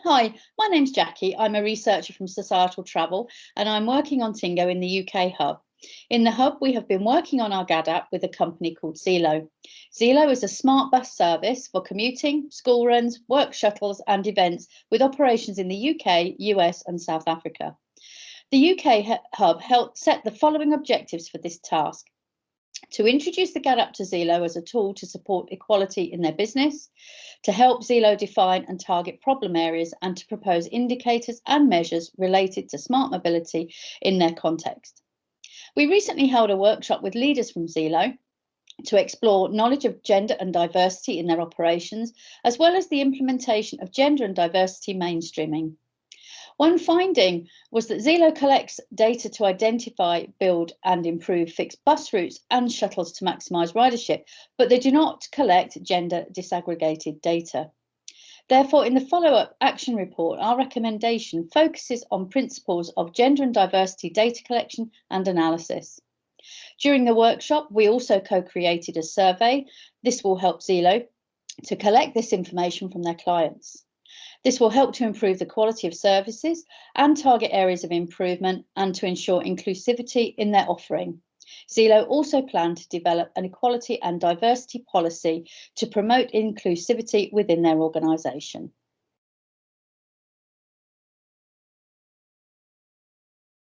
Hi, my name's Jackie. I'm a researcher from Societal Travel and I'm working on TInnGO in the UK hub. In the hub, we have been working on our GaDAP with a company called Zeelo. Zeelo is a smart bus service for commuting, school runs, work shuttles and events with operations in the UK, US and South Africa. The UK hub helped set the following objectives for this task: to introduce the GaDAP to Zeelo as a tool to support equality in their business, to help Zeelo define and target problem areas, and to propose indicators and measures related to smart mobility in their context. We recently held a workshop with leaders from Zeelo to explore knowledge of gender and diversity in their operations, as well as the implementation of gender and diversity mainstreaming. One finding was that Zeelo collects data to identify, build and improve fixed bus routes and shuttles to maximise ridership, but they do not collect gender disaggregated data. Therefore, in the follow-up action report, our recommendation focuses on principles of gender and diversity data collection and analysis. During the workshop, we also co-created a survey. This will help Zeelo to collect this information from their clients. This will help to improve the quality of services and target areas of improvement and to ensure inclusivity in their offering. Zeelo also plan to develop an equality and diversity policy to promote inclusivity within their organisation.